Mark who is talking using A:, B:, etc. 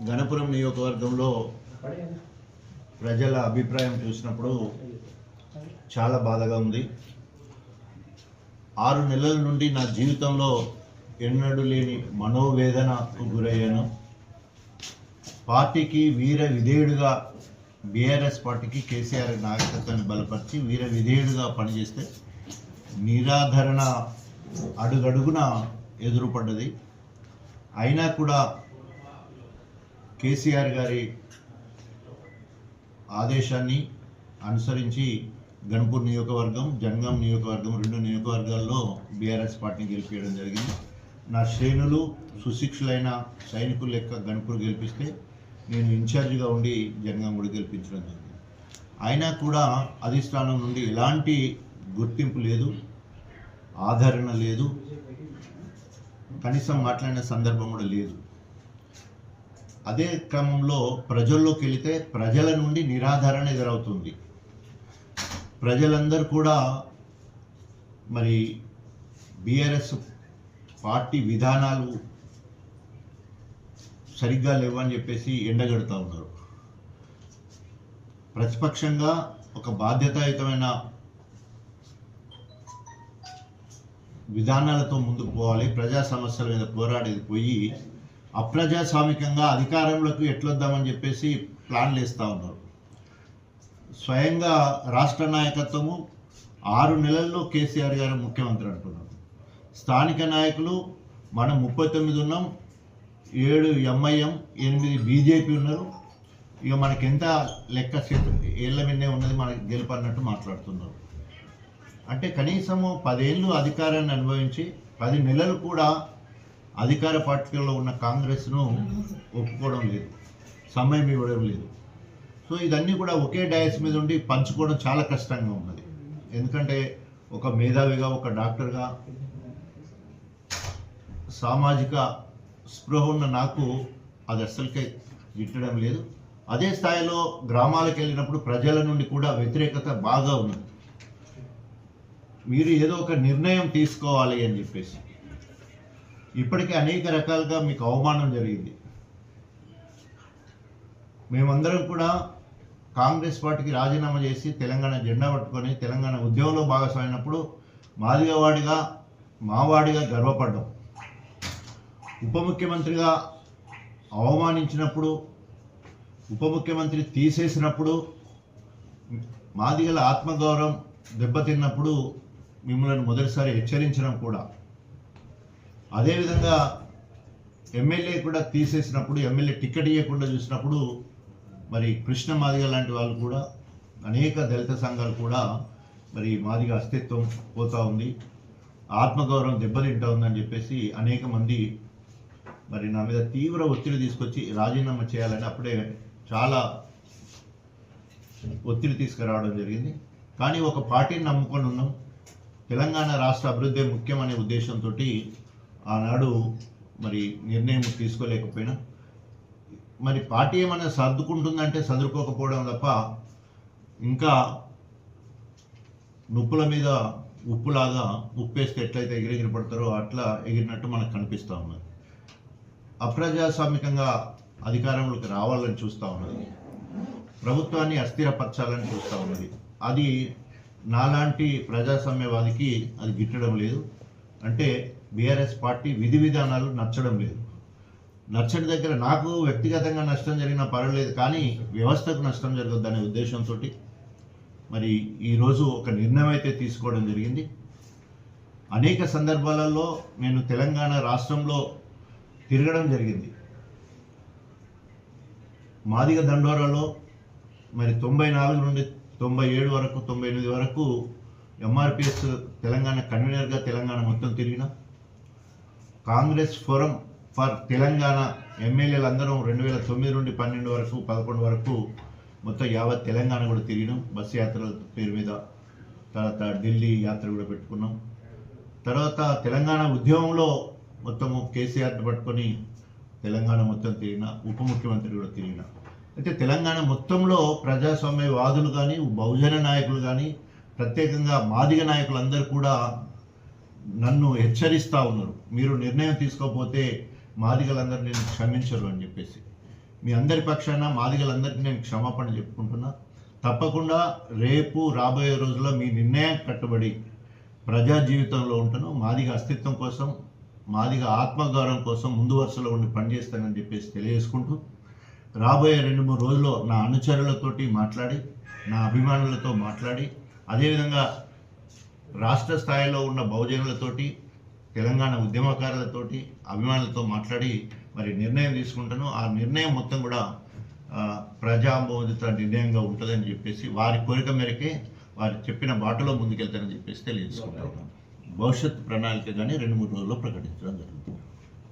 A: గణపురం నియోజకవర్గంలో ప్రజల అభిప్రాయం చూసినప్పుడు చాలా బాధగా ఉంది. 6 నెలల నుండి నా జీవితంలో ఎన్నడూ లేని మనోవేదనకు గురయ్యాను. పార్టీకి వీర విధేయుడిగా బీఆర్ఎస్ పార్టీకి కేసీఆర్ నాయకత్వాన్ని బలపరిచి వీర విధేయుడిగా పనిచేస్తే నిరాధరణ అడుగడుగున ఎదురుపడ్డది. అయినా కూడా కేసీఆర్ గారి ఆదేశాన్ని అనుసరించి గణపూర్ నియోజకవర్గం, జనగాం నియోజకవర్గం 2 నియోజకవర్గాల్లో బీఆర్ఎస్ పార్టీని గెలిపించడం జరిగింది. నా శ్రేణులు సుశిక్షులైన సైనికులు లెక్క గణపూర్ గెలిపిస్తే నేను ఇన్ఛార్జిగా ఉండి జనగాం కూడా గెలిపించడం జరిగింది. అయినా కూడా అధిష్టానం నుండి ఎలాంటి గుర్తింపు లేదు, ఆదరణ లేదు, కనీసం మాట్లాడిన సందర్భం కూడా లేదు. అదే క్రమంలో ప్రజల్లోకి వెళితే ప్రజల నుండి నిరాదరణ ఎదురవుతుంది. ప్రజలందరూ కూడా మరి బీఆర్ఎస్ పార్టీ విధానాలు సరిగ్గా లేవని చెప్పేసి ఎండగడుతూ ఉన్నారు. ప్రతిపక్షంగా ఒక బాధ్యతాయుతమైన విధానాలతో ముందుకు పోవాలి, ప్రజా సమస్యల మీద పోరాడేది పోయి అప్రజాస్వామికంగా అధికారంలోకి ఎట్లొద్దామని చెప్పేసి ప్లాన్లు వేస్తూ ఉన్నారు. స్వయంగా రాష్ట్ర నాయకత్వము 6 నెలల్లో కేసీఆర్ గారు ముఖ్యమంత్రి అంటున్నారు. స్థానిక నాయకులు మనం 39 ఉన్నాం, 7 ఎంఐఎం, 8 బీజేపీ ఉన్నారు. ఇక మనకెంత లెక్క ఏళ్ళ మిన్నే ఉన్నది మనకి గెలుపు అన్నట్టు మాట్లాడుతున్నారు. అంటే కనీసము 10 ఏళ్ళు అధికారాన్ని అనుభవించి 10 నెలలు కూడా అధికార పార్టీలో ఉన్న కాంగ్రెస్ను ఒప్పుకోవడం లేదు, సమయం ఇవ్వడం లేదు. సో ఇదన్నీ కూడా ఒకే డయాస్ మీద ఉండి పంచుకోవడం చాలా కష్టంగా ఉన్నది. ఎందుకంటే ఒక మేధావిగా, ఒక డాక్టర్గా, సామాజిక స్పృహ ఉన్న నాకు అది అస్సలకే గిట్టడం లేదు. అదే స్థాయిలో గ్రామాలకు వెళ్ళినప్పుడు ప్రజల నుండి కూడా వ్యతిరేకత బాగా ఉన్నది. మీరు ఏదో ఒక నిర్ణయం తీసుకోవాలి అని చెప్పేసి ఇప్పటికే అనేక రకాలుగా మీకు అవమానం జరిగింది. మేమందరం కూడా కాంగ్రెస్ పార్టీకి రాజీనామా చేసి తెలంగాణ జెండా పట్టుకొని తెలంగాణ ఉద్యమంలో భాగస్వామైనప్పుడు మావాడిగా గర్వపడ్డాం. ఉప ముఖ్యమంత్రిగా అవమానించినప్పుడు, ఉప ముఖ్యమంత్రి తీసేసినప్పుడు, మాదిగల ఆత్మగౌరవం దెబ్బతిన్నప్పుడు మిమ్మల్ని మొదటిసారి హెచ్చరించడం కూడా, అదేవిధంగా ఎమ్మెల్యే కూడా తీసేసినప్పుడు, ఎమ్మెల్యే టికెట్ ఇవ్వకుండా చూసినప్పుడు మరి కృష్ణ మాదిగ లాంటి వాళ్ళు కూడా, అనేక దళిత సంఘాలు కూడా మరి మాదిగ అస్తిత్వం పోతూ ఉంది, ఆత్మగౌరవం దెబ్బతింటా ఉందని చెప్పేసి అనేక మంది మరి నా మీద తీవ్ర ఒత్తిడి తీసుకొచ్చి రాజీనామా చేయాలని అప్పుడే చాలా ఒత్తిడి తీసుకురావడం జరిగింది. కానీ ఒక పార్టీని నమ్ముకొని ఉన్నాం. తెలంగాణ రాష్ట్ర అభివృద్ధి ముఖ్యమనే ఉద్దేశంతో ఆనాడు మరి నిర్ణయం తీసుకోలేకపోయినా, మరి పార్టీ ఏమైనా సర్దుకుంటుందంటే సర్దుకోకపోవడం తప్ప ఇంకా నొప్పుల మీద ఉప్పులాగా ఉప్పేస్తే ఎట్లయితే ఎగిరెగిరి పడతారో అట్లా ఎగిరినట్టు మనకు కనిపిస్తూ ఉన్నది. అప్రజాస్వామికంగా అధికారంలోకి రావాలని చూస్తూ ఉన్నది, ప్రభుత్వాన్ని అస్థిరపరచాలని చూస్తూ ఉన్నది. అది నాలాంటి ప్రజాస్వామ్యవాదికి అది గిట్టడం లేదు. అంటే బీఆర్ఎస్ పార్టీ విధి విధానాలు నచ్చడం లేదు. నచ్చని దగ్గర నాకు వ్యక్తిగతంగా నష్టం జరిగినా పర్వాలేదు, కానీ వ్యవస్థకు నష్టం జరగద్దనే ఉద్దేశంతో మరి ఈరోజు ఒక నిర్ణయం అయితే తీసుకోవడం జరిగింది. అనేక సందర్భాలలో నేను తెలంగాణ రాష్ట్రంలో తిరగడం జరిగింది. మాదిగ దండోరాలో మరి 94 నుండి 97 వరకు, 98 వరకు ఎంఆర్పిఎస్ తెలంగాణ కన్వీనర్గా తెలంగాణ మొత్తం తిరిగిన, కాంగ్రెస్ ఫోరం ఫర్ తెలంగాణ ఎమ్మెల్యేలు అందరం 2009 నుండి 12 వరకు, 11 వరకు మొత్తం యావత్ తెలంగాణ కూడా తిరిగినాం. బస్సు యాత్రల పేరు మీద. తర్వాత ఢిల్లీ యాత్ర కూడా పెట్టుకున్నాం. తర్వాత తెలంగాణ ఉద్యమంలో మొత్తము కేసీఆర్ని పట్టుకొని తెలంగాణ మొత్తం తిరిగిన, ఉప ముఖ్యమంత్రి కూడా తిరిగిన. అయితే తెలంగాణ మొత్తంలో ప్రజాస్వామ్యవాదులు కానీ, బహుజన నాయకులు కానీ, ప్రత్యేకంగా మాదిగ నాయకులందరూ కూడా నన్ను హెచ్చరిస్తూ ఉన్నారు, మీరు నిర్ణయం తీసుకోకపోతే మాదిగలందరూ నేను క్షమించరు అని చెప్పేసి. మీ అందరి పక్షాన మాదిగలందరికీ నేను క్షమాపణ చెప్పుకుంటున్నా. తప్పకుండా రేపు రాబోయే రోజుల్లో మీ నిర్ణయం కట్టుబడి ప్రజా జీవితంలో ఉంటాను. మాదిగ అస్తిత్వం కోసం, మాదిగ ఆత్మగౌరవం కోసం ముందు వరుసలో ఉండి పనిచేస్తానని చెప్పేసి తెలియజేసుకుంటూ, రాబోయే 2-3 రోజుల్లో నా అనుచరులతోటి మాట్లాడి, నా అభిమానులతో మాట్లాడి, అదేవిధంగా రాష్ట్ర స్థాయిలో ఉన్న బహుజనులతోటి, తెలంగాణ ఉద్యమకారులతోటి, అభిమానులతో మాట్లాడి మరి నిర్ణయం తీసుకుంటాను. ఆ నిర్ణయం మొత్తం కూడా ప్రజామోదిత నిర్ణయంగా ఉంటుందని చెప్పేసి వారి కోరిక మేరకే వారు చెప్పిన బాటలో ముందుకెళ్తానని చెప్పేసి తెలియజేసుకుంటాను. భవిష్యత్ ప్రణాళిక కానీ 2-3 రోజుల్లో ప్రకటించడం జరుగుతుంది.